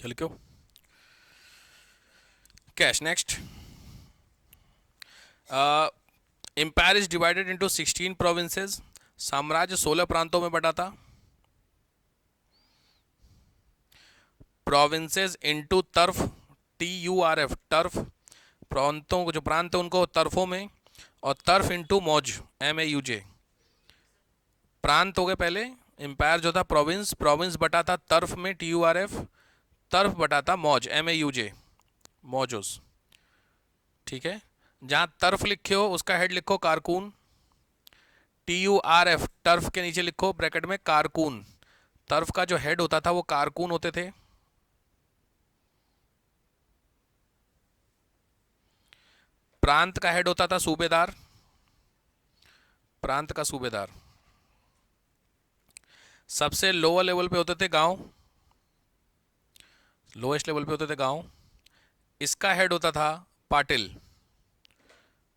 क्या लिखो? Cash. Next. Empire is divided into 16 provinces. साम्राज्य 16 प्रांतों में बटा था। Provinces into turf, TURF, turf. प्रांतों को, जो प्रांत है उनको तर्फों में। और टर्फ इनटू मौज, MAUJ। प्रांत हो गए पहले। एम्पायर जो था प्रोविंस, प्रोविंस बटा था तर्फ में, TURF। तर्फ बटा था मौज, MAUJ, मौजोस। ठीक है। जहां तर्फ लिखे हो उसका हेड लिखो कारकून। TURF, टर्फ के नीचे लिखो ब्रैकेट में कारकून। तर्फ का जो हेड होता था वो कारकून होते थे। प्रांत का हेड होता था सूबेदार। प्रांत का सूबेदार। सबसे लोअर लेवल पे होते थे गांव। लोएस्ट लेवल पे होते थे गांव। इसका हेड होता था पाटिल।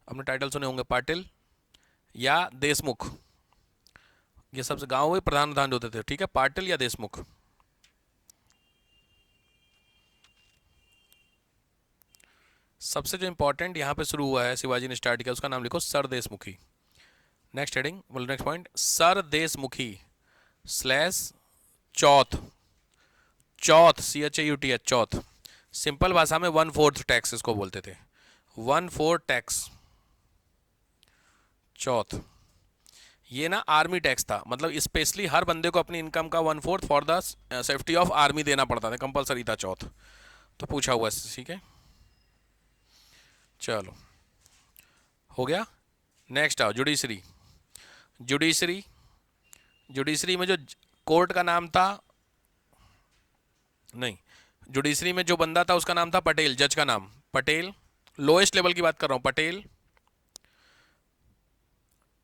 अपने टाइटल सुने होंगे, पाटिल या देशमुख। ये सबसे गांव में प्रधान प्रधान होते थे। ठीक है, पाटिल या देशमुख। सबसे जो इंपॉर्टेंट यहां पे शुरू हुआ है, शिवाजी ने स्टार्ट किया, उसका नाम लिखो सर देशमुखी। नेक्स्ट हेडिंग, बोलो next point, Sardeshmukhi slash chauth. Chauth, CHAUTH, chauth. Simple भाषा में 1/4 टैक्स इसको बोलते थे। 1/4 टैक्स, चौथ। ये ना आर्मी टैक्स था, मतलब स्पेशली हर बंदे को अपनी इनकम का 1/4 for the safety of army देना पड़ता था, कंपलसरी था चौथ। तो पूछा हुआ है, ठीक है। चलो, हो गया। नेक्स्ट आओ, जुडिशरी। जुडिशरी, जुडिशरी में जो कोर्ट का नाम था, नहीं, जुडिशरी में जो बंदा था उसका नाम था पटेल। जज का नाम पटेल। लोएस्ट लेवल की बात कर रहा हूं, पटेल।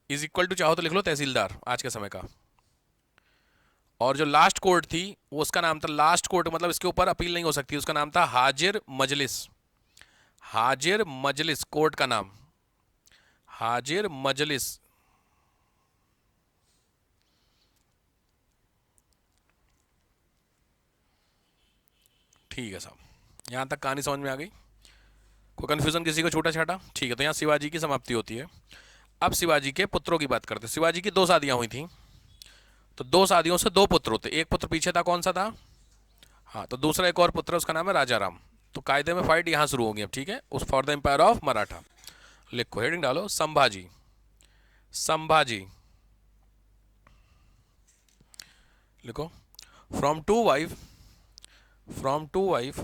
इज इक्वल टू, चाहो तो लिख लो तहसीलदार आज के समय का। और जो लास्ट कोर्ट थी वो, उसका नाम था लास्ट कोर्ट, मतलब इसके ऊपर अपील नहीं हो सकती, उसका नाम था हाजिर मजलिस। हाजिर मजलिस कोर्ट का नाम, हाजिर मजलिस। ठीक है साहब, यहां तक कहानी समझ में आ गई? कोई कंफ्यूजन किसी को छोटा छाटा? ठीक है, तो यहां शिवाजी की समाप्ति होती है। अब शिवाजी के पुत्रों की बात करते हैं। शिवाजी की 2 शादियां हुई थी, तो 2 शादियों से 2 पुत्र होते। एक पुत्र पीछे था, कौन सा था? हाँ, तो दूसरा एक और पुत्र, उसका नाम है राजा राम। तो कायदे में फाइट यहां शुरू होगी अब, ठीक है, उस for the empire of Maratha. लिखो, हेडिंग डालो, संभाजी। संभाजी लिखो। From two wife, from two wife,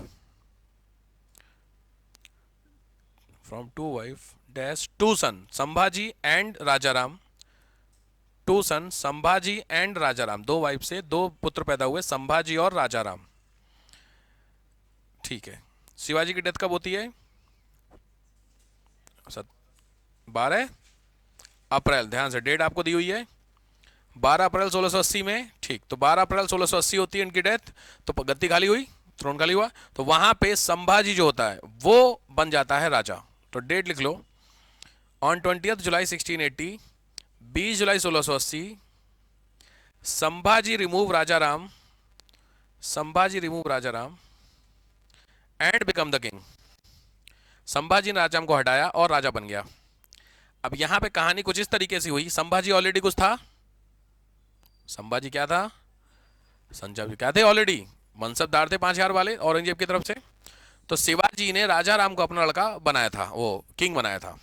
from two wife dash two son, Sambhaji and Raja Ram. Two son, Sambhaji and Raja Ram. 2 wife से 2 पुत्र पैदा हुए, संभाजी और राजा राम। ठीक है। शिवाजी की डेथ कब होती है? 12 अप्रैल। ध्यान से डेट आपको दी हुई है, 12 अप्रैल 1680 में। ठीक, तो 12 अप्रैल 1680 होती है इनकी डेथ। तो गद्दी खाली हुई, थ्रोन खाली हुआ, तो वहां पे संभाजी जो होता है वो बन जाता है राजा। तो डेट लिख लो, on 20 July 1680, 20 July 1680, Sambhaji remove Raja Ram, Sambhaji remove Raja Ram and become the king. Sambhaji ने राजा को हटाया और राजा बन गया। अब यहां पे कहानी कुछ इस तरीके से हुई, संभाजी ऑलरेडी कुछ था। संभाजी क्या था? संभाजी क्या थे? ऑलरेडी मनसबदार थे 5000 वाले औरंगजेब की तरफ से। तो शिवाजी ने राजा राम को अपना लड़का बनाया था, वो किंग बनाया था।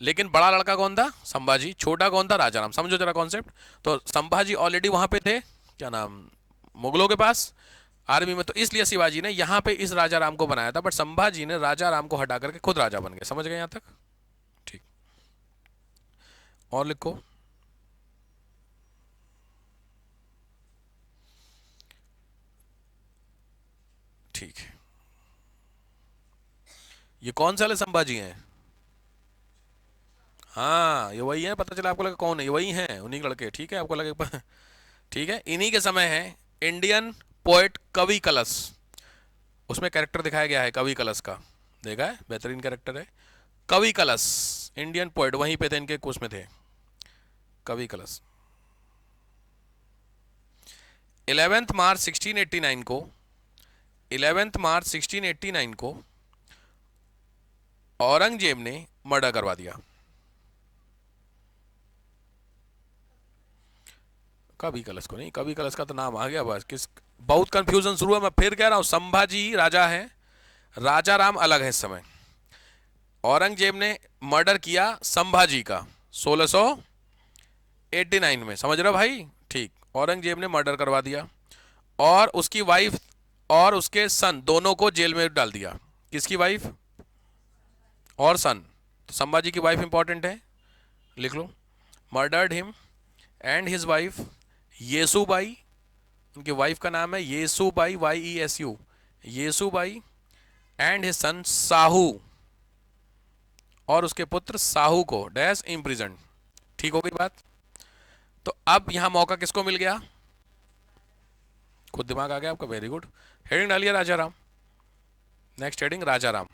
लेकिन बड़ा लड़का कौन था? संभाजी। छोटा कौन था? राजा राम। समझो जरा कॉन्सेप्ट। तो संभाजी ऑलरेडी वहां पे थे, क्या नाम, मुगलों के पास आर्मी में। तो इसलिए शिवाजी ने यहां पे इस राजा राम को बनाया था, बट संभाजी ने राजा राम को हटा करके खुद राजा बन गए। समझ गए यहां तक? ठीक, और लिखो। ठीक है, ये कौन से वाले संभाजी हैं? हाँ, ये वही है। पता चला आपको लगा कौन है? ये वही हैं, उन्हीं के लड़के। ठीक है, आपको लगे ठीक है, इन्हीं के समय है इंडियन पोएट कवि कलश। उसमें कैरेक्टर दिखाया गया है कवि कलश का, देखा है? बेहतरीन कैरेक्टर है कवि कलश। इंडियन पोएट वहीं पे थे, इनके कोर्स में थे कवि कलश। 11 मार्च 1689 को 11 मार्च 1689 को औरंगजेब ने मर्डर करवा दिया। कभी कलश को नहीं, कभी कलश का तो नाम आ गया बस, किस बहुत कंफ्यूजन शुरू है। मैं फिर कह रहा हूं, संभाजी राजा है, राजा राम अलग है इस समय। औरंगजेब ने मर्डर किया संभाजी का 1689 में, समझ रहे हो भाई? ठीक, औरंगजेब ने मर्डर करवा दिया और उसकी वाइफ और उसके सन दोनों को जेल में डाल दिया। किसकी वाइफ और सन? तो संभाजी की वाइफ इंपॉर्टेंट है, लिख लो। Murdered him and his wife Yesubai, उनकी वाइफ का नाम है Yesubai, YESU, Yesubai, and his son Shahu, और उसके पुत्र साहू को डैश इम्प्रिजन। ठीक हो गई बात? तो अब यहां मौका किसको मिल गया? खुद दिमाग आ गया आपका, वेरी गुड। हेडिंग डालिए Raja Ram. Next heading Raja Ram.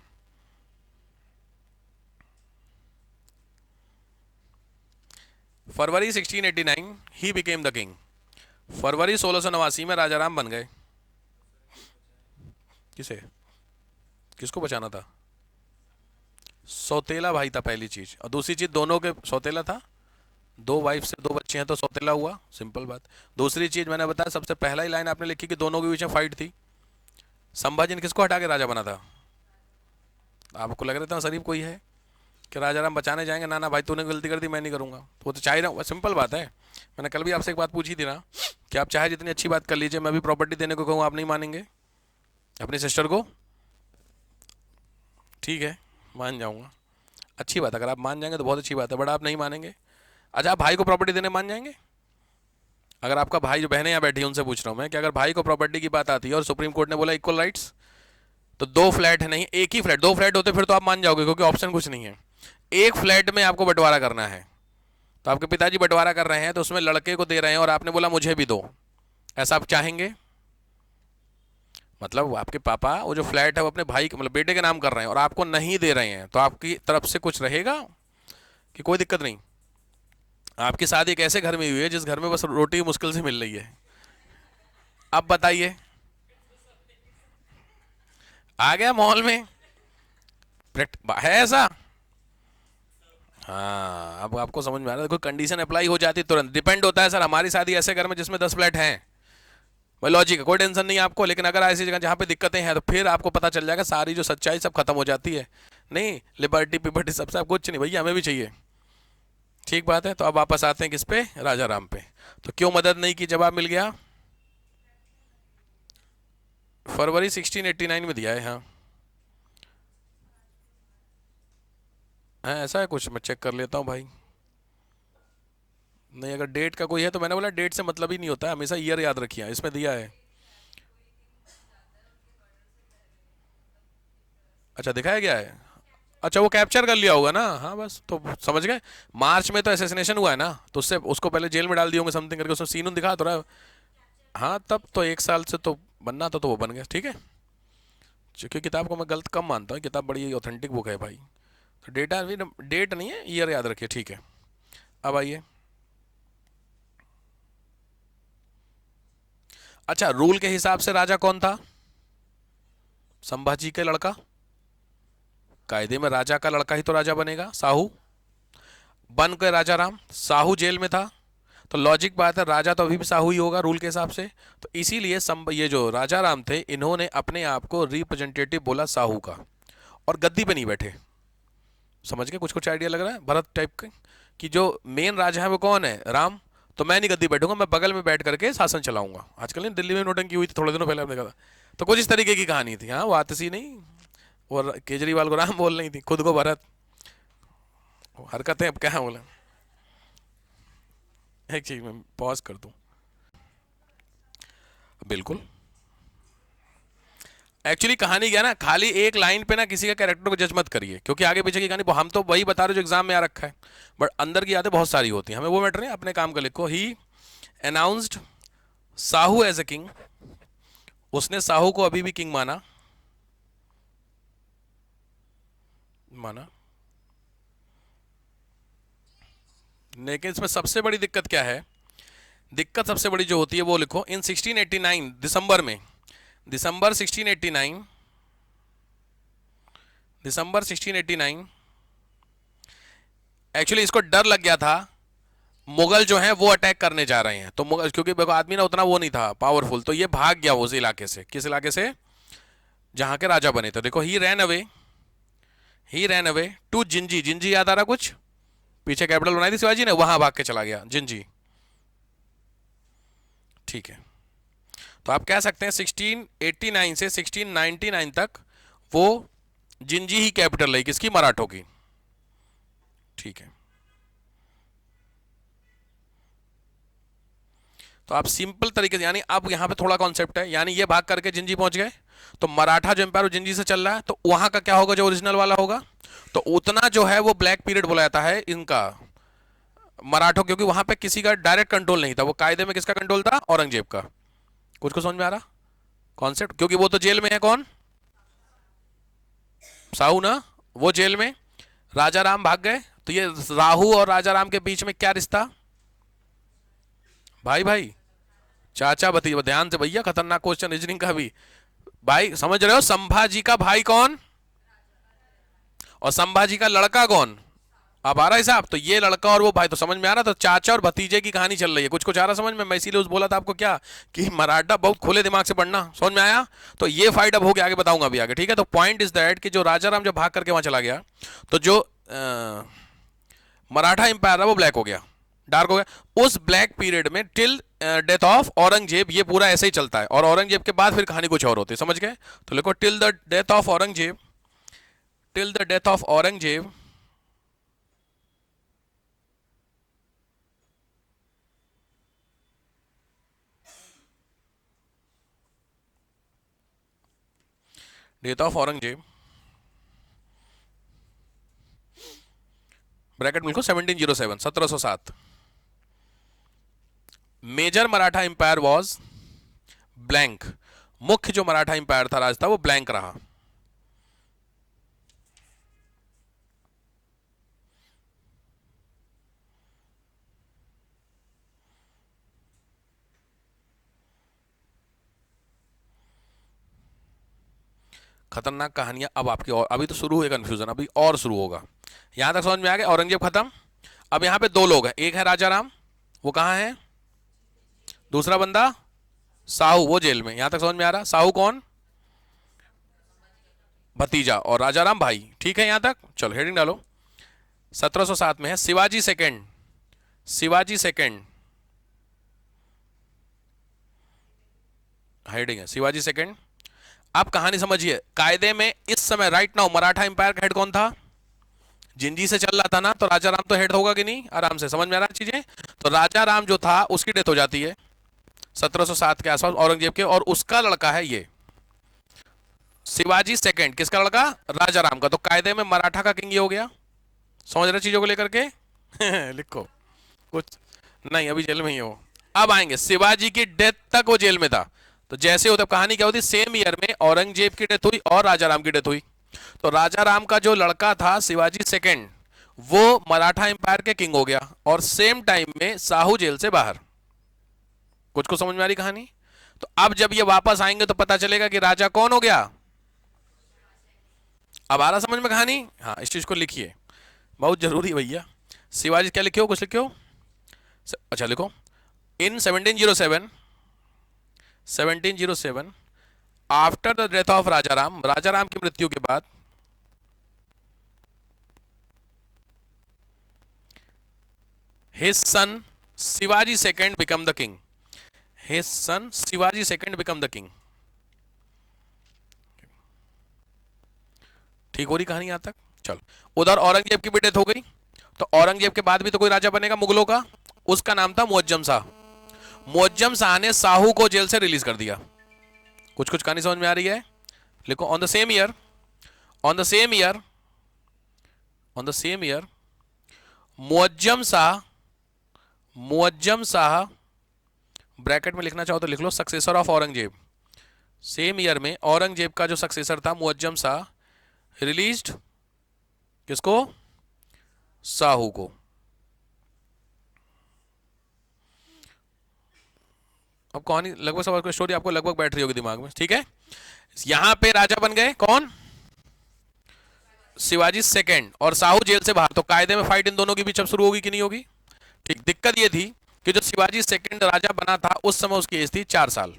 February 1689 he became the king. फरवरी 1689 में राजा राम बन गए। किसे, किसको बचाना था? सौतेला भाई था पहली चीज, और दूसरी चीज दोनों के सौतेला था, दो वाइफ से दो बच्चे हैं तो सौतेला हुआ, सिंपल बात। दूसरी चीज मैंने बताया, सबसे पहला ही लाइन आपने लिखी कि दोनों के बीच में फाइट थी। संभाजी ने किसको हटा के राजा बना था? आपको लग रहा था शरीफ कोई है कि राजा राम बचाने जाएंगे? ना ना भाई, तूने गलती कर दी, मैं नहीं करूंगा। तो वो तो चाह रहा हूँ, सिंपल बात है। मैंने कल भी आपसे एक बात पूछी थी ना कि आप चाहे जितनी अच्छी बात कर लीजिए, मैं भी प्रॉपर्टी देने को कहूँ आप नहीं मानेंगे अपनी सिस्टर को। ठीक है, मान जाऊंगा, अच्छी बात, अगर आप मान जाएंगे तो बहुत अच्छी बात है, बट आप नहीं मानेंगे। अच्छा, आप भाई को प्रॉपर्टी देने मान जाएंगे? अगर आपका भाई, जो बहनें यहाँ बैठी हैं उनसे पूछ रहा हूँ मैं, कि अगर भाई को प्रॉपर्टी की बात आती है और सुप्रीम कोर्ट ने बोला इक्वल राइट्स, तो दो फ्लैट है, नहीं एक ही फ्लैट, दो फ्लैट होते फिर तो आप मान जाओगे क्योंकि ऑप्शन कुछ नहीं है। एक फ्लैट में आपको बंटवारा करना है, तो आपके पिताजी बंटवारा कर रहे हैं तो उसमें लड़के को दे रहे हैं और आपने बोला मुझे भी दो, ऐसा आप चाहेंगे? मतलब आपके पापा वो जो फ्लैट है वो अपने भाई मतलब बेटे के नाम कर रहे हैं और आपको नहीं दे रहे हैं, तो आपकी तरफ से कुछ रहेगा कि कोई दिक्कत नहीं? आपकी शादी एक ऐसे घर में हुई है जिस घर में बस रोटी मुश्किल से मिल रही है। अब बताइए, आ गया मॉल में है ऐसा? हाँ, अब आपको समझ में आ रहा है। कोई कंडीशन अप्लाई हो जाती तुरंत, डिपेंड होता है सर, हमारी शादी ऐसे घर में जिसमें 10 फ्लैट हैं, भाई लॉजिक है, कोई टेंशन नहीं है आपको। लेकिन अगर ऐसी जगह जहाँ पे दिक्कतें हैं तो फिर आपको पता चल जाएगा, सारी जो सच्चाई सब खत्म हो जाती है। नहीं, लिबर्टी पिबर्टी सबसे आप कुछ नहीं, भैया हमें भी चाहिए। ठीक बात है। तो अब वापस आते हैं किस पे? राजा राम पे। तो क्यों मदद नहीं की? जवाब मिल गया, फरवरी 1689 में दिया है। हाँ है, ऐसा है कुछ, मैं चेक कर लेता हूँ भाई। नहीं, अगर डेट का कोई है तो मैंने बोला डेट से मतलब ही नहीं होता है, हमेशा ईयर याद रखिए, इसमें दिया है। अच्छा, दिखाया गया है? अच्छा, वो कैप्चर कर लिया होगा ना, हाँ बस तो समझ गए। मार्च में तो असैसिनेशन हुआ है ना, तो उससे उसको पहले जेल में डाल दिए होंगे समथिंग करके, उसमें सीन उन दिखा तो रहा है। हाँ, तब तो एक साल से तो बनना था तो वो बन गया, ठीक है। क्योंकि किताब को मैं गलत कम मानता हूँ, किताब बड़ी ऑथेंटिक बुक है भाई। तो डेटा भी, डेट नहीं है, ईयर याद रखिए, ठीक है। अब आइए, अच्छा रूल के हिसाब से राजा कौन था? संभाजी के लड़का, कायदे में राजा का लड़का ही तो राजा बनेगा, साहू। बन के राजा राम, साहू जेल में था, तो लॉजिक बात है राजा तो अभी भी साहू ही होगा रूल के हिसाब से। तो इसीलिए ये जो राजा राम थे, इन्होंने अपने आप को रिप्रेजेंटेटिव बोला साहू का, और गद्दी पे नहीं बैठे। समझ गए? कुछ कुछ आइडिया लग रहा है भरत टाइप के, कि जो मेन राजा है वो कौन है? राम। तो मैं नहीं गद्दी बैठूंगा, मैं बगल में बैठ करके शासन चलाऊंगा। आजकल नहीं दिल्ली में नोटंकी हुई थी थोड़े दिनों पहले, आपने देखा था। तो कुछ इस तरीके की कहानी थी। हाँ, वो आतिशी नहीं, वो केजरीवाल को राम बोल रही थी, खुद को भरत। हरकतें अब क्या बोले। एक चीज में पॉज कर दूं, बिल्कुल। एक्चुअली कहानी क्या है ना, खाली एक लाइन पे ना किसी का कैरेक्टर को जज मत करिए, क्योंकि आगे पीछे की कहानी हम तो वही बता रहे जो एग्जाम में आ रखा है, बट अंदर की यादें बहुत सारी होती हैं, हमें वो मैटर नहीं, अपने काम का लिखो। He announced Shahu as a king, उसने साहू को अभी भी किंग माना, माना। लेकिन इसमें सबसे बड़ी दिक्कत क्या है? दिक्कत सबसे बड़ी जो होती है वो लिखो, इन 1689 दिसंबर में दिसंबर 1689, दिसंबर 1689, एक्चुअली इसको डर लग गया था मुगल जो हैं वो अटैक करने जा रहे हैं, तो मुगल क्योंकि देखो आदमी ना उतना वो नहीं था पावरफुल, तो ये भाग गया उस इलाके से। किस इलाके से? जहां के राजा बने थे। देखो he ran away to Jinji. Jinji याद आ रहा कुछ? पीछे कैपिटल बनाई थी शिवाजी ने, वहां भाग के चला गया जिंजी। ठीक है, तो आप कह सकते हैं 1689 से 1699 तक वो जिंजी ही कैपिटल रही, किसकी? मराठों की। ठीक है, तो आप सिंपल तरीके से, यानी अब यहां पे थोड़ा कॉन्सेप्ट है, यानी ये भाग करके जिंजी पहुंच गए, तो मराठा जो एम्पायर जिंजी से चल रहा है, तो वहां का क्या होगा? जो ओरिजिनल वाला होगा, तो उतना जो है वो ब्लैक पीरियड बोला जाता है इनका, मराठों, क्योंकि वहां पे किसी का डायरेक्ट कंट्रोल नहीं था, वो कायदे में किसका कंट्रोल था? औरंगजेब का। कुछ को समझ में आ रहा कॉन्सेप्ट? क्योंकि वो तो जेल में है, कौन? साहू ना, वो जेल में, राजा राम भाग गए, तो ये राहु और राजा राम के बीच में क्या रिश्ता? भाई भाई, चाचा भतीजा। ध्यान से भैया, खतरनाक क्वेश्चन रीजनिंग का भी। भाई समझ रहे हो, संभाजी का भाई कौन और संभाजी का लड़का कौन? अब आ रहा है हिसाब? तो ये लड़का और वो भाई, तो समझ में आ रहा, तो चाचा और भतीजे की कहानी चल रही है। कुछ कुछ आ रहा समझ में? मैं इसीलिए उस बोला था आपको क्या, कि मराठा बहुत खुले दिमाग से पढ़ना। समझ में आया? तो ये फाइट अब हो गया, आगे बताऊंगा अभी आगे। ठीक है, तो पॉइंट इज दैट कि जो राजा राम जब भाग करके वहां चला गया, तो जो मराठा एम्पायर है वो ब्लैक हो गया, डार्क हो गया। उस ब्लैक पीरियड में टिल डेथ ऑफ औरंगजेब ये पूरा ऐसे ही चलता है, और औरंगजेब के बाद फिर कहानी कुछ और होती है। समझ गए? तो लिखो till the death of Aurangzeb, till the death of Aurangzeb, death of Aurangzeb, bracket में लिखो 1707, 1707। Major Maratha empire was blank. मुख्य जो मराठा एम्पायर था, राज था, वो ब्लैंक रहा। खतरनाक कहानियां अब आपकी, और अभी तो शुरू हुई कंफ्यूजन, अभी और शुरू होगा। यहां तक समझ में आ गया? औरंगजेब खत्म। अब यहां पे दो लोग हैं, एक है राजा राम, वो कहां है? दूसरा बंदा साहू, वो जेल में। यहां तक समझ में आ रहा? साहू कौन? भतीजा, और राजा राम भाई। ठीक है यहां तक? चलो हेडिंग डालो। 1707 में है Shivaji second, Shivaji second, heading है शिवाजी सेकंड। आप कहानी समझिए, कायदे में इस समय राइट नाउ मराठा एम्पायर का हेड कौन था? जिंजी से चल रहा था ना, तो राजा राम तो हेड होगा कि नहीं? आराम से समझ में आ रहा है चीजें? तो राजा राम जो था उसकी डेथ हो जाती है 1707 के आसपास औरंगजेब के, और उसका लड़का है ये शिवाजी सेकंड। किसका लड़का? राजा राम का। तो कायदे में मराठा का किंग ये हो गया। समझ रहे चीजों को लेकर के? लिखो कुछ नहीं, अभी जेल में ही हो। अब आएंगे शिवाजी की डेथ तक वो जेल में था, तो जैसे होता कहानी क्या होती, सेम ईयर में औरंगजेब की डेथ हुई और राजा राम की डेथ हुई। तो राजा राम का जो लड़का था शिवाजी सेकंड, वो मराठा एम्पायर के किंग हो गया, और सेम टाइम में साहू जेल से बाहर। कुछ को समझ में आ रही कहानी? तो अब जब ये वापस आएंगे तो पता चलेगा कि राजा कौन हो गया। अब आ रहा समझ में कहानी? हाँ, इस चीज को लिखिए, बहुत जरूरी है भैया। शिवाजी क्या लिखे हो? कुछ लिखे हो? अच्छा लिखो, इन 1707, 1707 आफ्टर द डेथ ऑफ राजा राम, राजा राम की मृत्यु के बाद, his son Shivaji second become the king, his son Shivaji second become the king. ठीक हो रही कहानी यहां तक? चलो, उधर औरंगजेब की भी डेथ हो गई, तो औरंगजेब के बाद भी तो कोई राजा बनेगा मुगलों का, उसका नाम था मुअज्जम शाह। मुअज्जम शाह ने साहू को जेल से रिलीज कर दिया। कुछ कुछ कहानी समझ में आ रही है? लिखो, on the same year, on the same year, on the same year Muazzam Shah, Muazzam Shah, bracket में लिखना चाहो तो लिख लो successor of Aurangzeb. Same year में औरंगजेब का जो सक्सेसर था मुअज्जम शाह रिलीज्ड किसको? साहू को। अब कहानी लगभग सब स्टोरी आपको लगभग बैठ रही होगी दिमाग में, ठीक है। यहां पे राजा बन गए कौन, शिवाजी सेकंड, और साहू जेल से बाहर, तो कायदे में फाइट इन दोनों के बीच अब शुरू होगी कि नहीं होगी। ठीक, दिक्कत ये थी कि जो शिवाजी सेकंड राजा बना था उस समय उसकी एज थी 4 साल,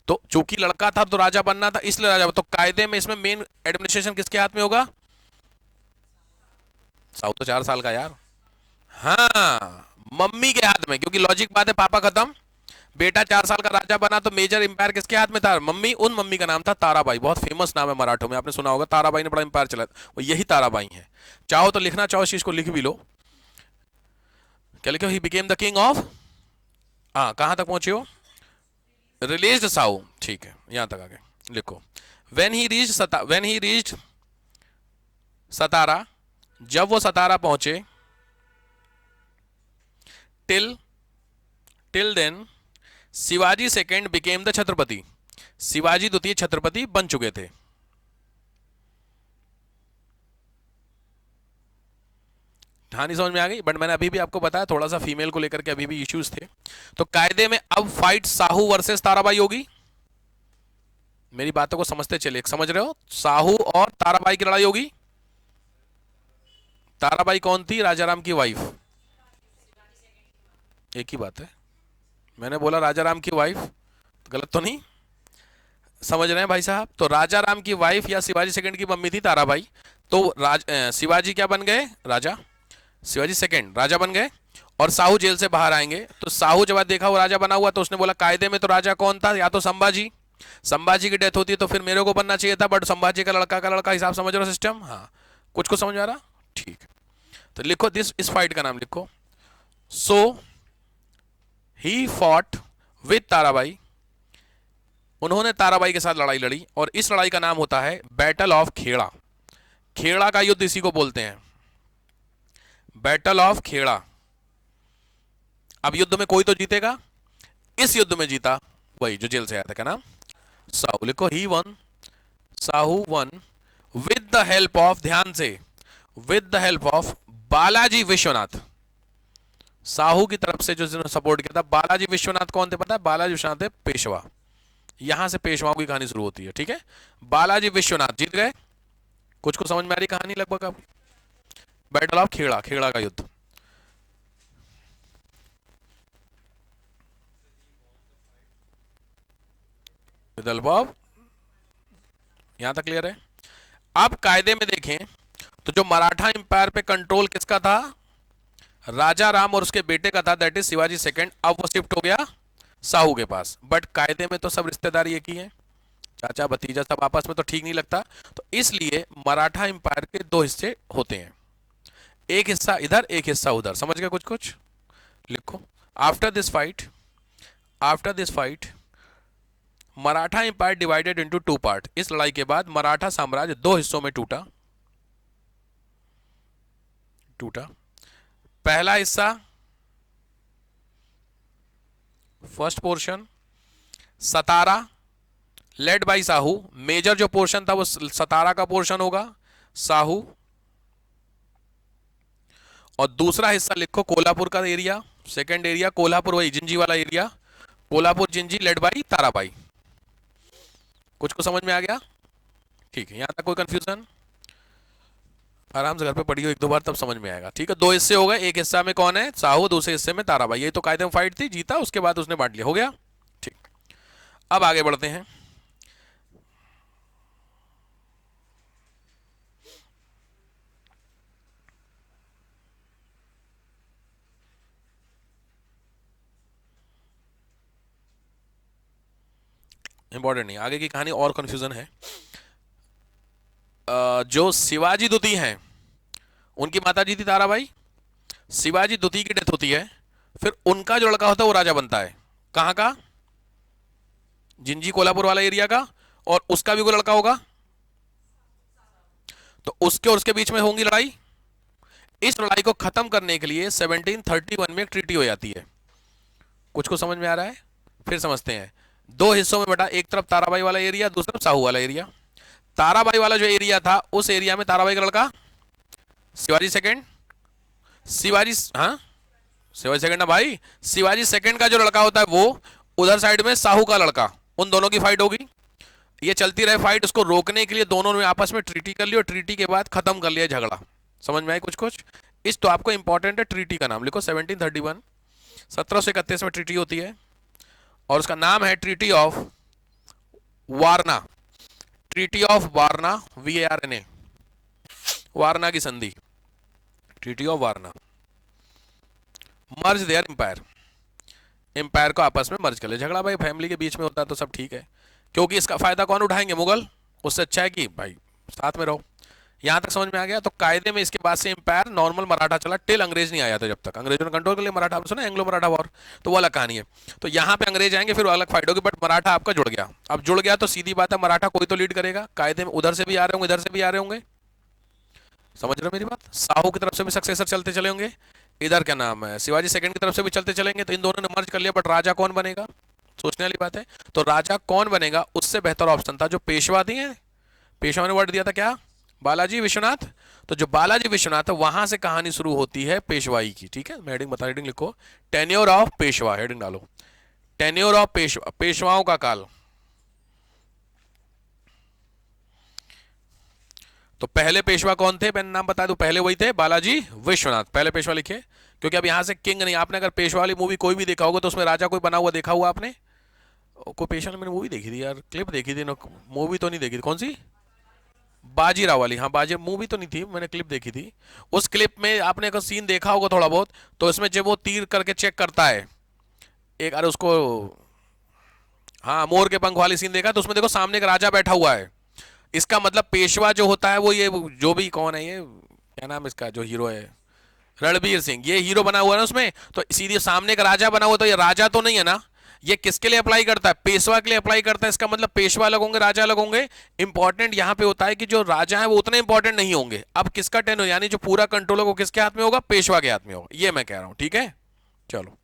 तो चूंकि लड़का था तो राजा बनना था इसलिए राजा, तो कायदे में इसमें मेन एडमिनिस्ट्रेशन किसके हाथ में होगा, साहू तो 4 साल का यार, हाँ मम्मी के हाथ में, क्योंकि लॉजिक बात है, पापा खत्म, बेटा 4 साल का राजा बना, तो मेजर इंपायर किसके हाथ में था, मम्मी। उन मम्मी का नाम था ताराबाई, बहुत फेमस नाम है मराठों में, आपने सुना होगा, ताराबाई ने बड़ा इंपायर चला, वो यही ताराबाई है। चाहो तो लिखना, चाहो इस चीज को लिख भी लो, क्या लिखो, ही बिकेम द किंग ऑफ, हाँ कहां तक पहुंचे हो, रिलीज्ड साहू, ठीक है यहां तक आगे लिखो। व्हेन ही रीच्ड सतारा, जब वो सतारा पहुंचे, till till then Shivaji second became the Chhatrapati, Shivaji द्वितीय छत्रपति बन चुके थे। कहानी समझ में आ गई, बट मैंने अभी भी आपको बताया थोड़ा सा फीमेल को लेकर के अभी भी इश्यूज थे। तो कायदे में अब फाइट साहू वर्सेस ताराबाई होगी, मेरी बातों को समझते चले, समझ रहे हो, साहू और ताराबाई की लड़ाई होगी। ताराबाई कौन थी, राजाराम की वाइफ, एक ही बात है, मैंने बोला राजाराम की वाइफ, गलत तो नहीं समझ रहे हैं भाई साहब। तो राजाराम की वाइफ या शिवाजी सेकंड की मम्मी थी ताराबाई, तो शिवाजी क्या बन गए, राजा, शिवाजी सेकंड राजा बन गए, और साहू जेल से बाहर आएंगे। तो साहू जब देखा वो राजा बना हुआ, तो उसने बोला कायदे में तो राजा कौन था, या तो संभाजी, संभाजी की डेथ होती है तो फिर मेरे को बनना चाहिए था, बट संभाजी का लड़का हिसाब समझ रहे हो सिस्टम, हाँ कुछ को समझ आ रहा, ठीक। तो लिखो दिस, इस फाइट का नाम लिखो, सो ही फॉट विद ताराबाई, उन्होंने ताराबाई के साथ लड़ाई लड़ी, और इस लड़ाई का नाम होता है बैटल ऑफ खेड़ा, खेड़ा का युद्ध इसी को बोलते हैं, बैटल ऑफ खेड़ा। अब युद्ध में कोई तो जीतेगा, इस युद्ध में जीता वही जो जेल से आया था, क्या नाम, साहू, लिखो he won, Shahu won with the help of, ध्यान से, with the help of Balaji Vishwanath, Shahu की तरफ से जो सपोर्ट किया था, बालाजी विश्वनाथ कौन थे पता है, बालाजी विश्वनाथ है पेशवा, यहां से पेशवाओं की कहानी शुरू होती है, ठीक है। बालाजी विश्वनाथ जीत गए, कुछ को समझ में आ रही कहानी लगभग अब। बैटल ऑफ खेड़ा, खेड़ा का युद्ध, विदर्भ, यहां तक क्लियर है। अब कायदे में देखें तो जो मराठा इंपायर पे कंट्रोल किसका था, राजा राम और उसके बेटे का था, दैट इज शिवाजी सेकंड, अब वो शिफ्ट हो गया साहू के पास, बट कायदे में तो सब रिश्तेदारी एक ही है, चाचा भतीजा सब आपस में तो ठीक नहीं लगता, तो इसलिए मराठा इंपायर के दो हिस्से होते हैं, एक हिस्सा इधर एक हिस्सा उधर, समझ गए कुछ कुछ, लिखो। After this fight Maratha empire divided into 2 part, इस लड़ाई के बाद मराठा साम्राज्य 2 हिस्सों में टूटा, पहला हिस्सा, first portion Satara led by Shahu, major जो पोर्शन था वो सतारा का पोर्शन होगा, साहू, और दूसरा हिस्सा लिखो कोल्हापुर का एरिया, सेकंड एरिया कोल्हापुर, वही जिंजी वाला area, Kolhapur Jinji led by Tarabai, कुछ को समझ में आ गया, ठीक है, यहां तक कोई कंफ्यूजन, आराम से घर पे पढ़ियो 1-2 बार तब समझ में आएगा, ठीक है। 2 हिस्से हो गए, एक हिस्सा में कौन है, साहू, दूसरे हिस्से में ताराबाई, यही तो कायदे में फाइट थी, जीता उसके बाद उसने बांट लिया, हो गया, ठीक। अब आगे बढ़ते हैं, इंपॉर्टेंट नहीं, आगे की कहानी और कंफ्यूजन है। जो शिवाजी द्वितीय हैं उनकी माता जी थी ताराबाई, शिवाजी द्वितीय की डेथ होती है, फिर उनका जो लड़का होता है वो राजा बनता है, कहां का, जिंजी कोल्हापुर वाला एरिया का, और उसका भी कोई लड़का होगा, तो उसके और उसके बीच में होंगी लड़ाई, इस लड़ाई को खत्म करने के लिए 1731 में एक ट्रीटी हो जाती है, कुछ को समझ में आ रहा है, फिर समझते हैं। 2 हिस्सों में बेटा, एक तरफ ताराबाई वाला एरिया, दूसरी तरफ साहू वाला एरिया, ताराबाई वाला जो एरिया था उस एरिया में ताराबाई का लड़का शिवाजी सेकंड, शिवाजी, हाँ शिवाजी सेकंड ना भाई, शिवाजी सेकंड का जो लड़का होता है वो उधर साइड में साहू का लड़का, उन दोनों की फाइट होगी। ये चलती रहे फाइट, उसको रोकने के लिए दोनों ने आपस में ट्रीटी कर ली और ट्रीटी के बाद खत्म कर लिया झगड़ा। समझ में आई कुछ कुछ? इस तो आपको इंपॉर्टेंट है, ट्रीटी का नाम लिखो 1731, 1731 में ट्रीटी होती है और उसका नाम है treaty of Warna. Treaty of Warna, VARNA, Warna की संधि, treaty of Warna. Merge their empire, empire को आपस में मर्ज कर ले। झगड़ा भाई फैमिली के बीच में होता है तो सब ठीक है, क्योंकि इसका फायदा कौन उठाएंगे? मुगल। उससे अच्छा है कि भाई साथ में रहो। यहां तक समझ में आ गया? तो कायदे में इसके बाद से एम्पायर नॉर्मल मराठा चला, टिल अंग्रेज नहीं आया था। जब तक अंग्रेजों ने कंट्रोल कर लिया मराठा, आपने सुना एंग्लो मराठा वॉर, तो वो अलग कहानी है। तो यहां पे अंग्रेज आएंगे फिर अलग फाइट होगी, बट मराठा आपका जुड़ गया। अब जुड़ गया तो सीधी बात है, मराठा कोई तो लीड करेगा। कायदे में उधर से भी आ रहे होंगे, इधर से भी आ रहे होंगे। समझ रहे हो मेरी बात? साहू की तरफ से भी सक्सेसर चलते चले होंगे, इधर क्या नाम है शिवाजी सेकंड की तरफ से भी चलते चलेंगे। तो इन दोनों ने मर्ज कर लिया, बट राजा कौन बनेगा? सोचने वाली बात है। तो राजा कौन बनेगा, उससे बेहतर ऑप्शन था जो पेशवा दिए। पेशवा ने वर्ड दिया था क्या? बालाजी विश्वनाथ। तो जो बालाजी विश्वनाथ है वहां से कहानी शुरू होती है पेशवाई की। ठीक है, मैं हेडिंग बता, हेडिंग लिखो टेन्योर ऑफ पेशवा, हेडिंग डालो टेन्योर ऑफ पेशवा, पेशवाओं का काल। तो पहले पेशवा कौन थे? मैंने नाम बता दूं, पहले वही थे बालाजी विश्वनाथ, पहले पेशवा लिखे। क्योंकि अब यहां से किंग नहीं, आपने अगर पेशवा वाली मूवी कोई भी देखा होगा तो उसमें राजा कोई बना हुआ देखा हुआ आपने? कोई पेशवा मैंने मूवी देखी थी यार, क्लिप देखी थी, मूवी तो नहीं देखी थी। कौन सी? बाजीराव वाली, हाँ बाजी, मूवी तो नहीं थी, मैंने क्लिप देखी थी। उस क्लिप में आपने अगर सीन देखा होगा थोड़ा बहुत, तो इसमें जब वो तीर करके चेक करता है एक, अरे उसको, हाँ मोर के पंख वाली सीन देखा, तो उसमें देखो सामने एक राजा बैठा हुआ है। इसका मतलब पेशवा जो होता है वो ये जो भी कौन है, ये क्या नाम इसका जो हीरो है, रणबीर सिंह, ये हीरो बना हुआ है ना उसमें। तो सीधे सामने एक राजा बना हुआ, तो ये राजा तो नहीं है ना। ये किसके लिए अप्लाई करता है? पेशवा के लिए अप्लाई करता है। इसका मतलब पेशवा अलग होंगे, राजा अलग होंगे। इंपॉर्टेंट यहां पे होता है कि जो राजा है वो उतने इंपॉर्टेंट नहीं होंगे। अब किसका टेन हो, यानी जो पूरा कंट्रोल है वो किसके हाथ में होगा? पेशवा के हाथ में होगा, ये मैं कह रहा हूं। ठीक है, चलो।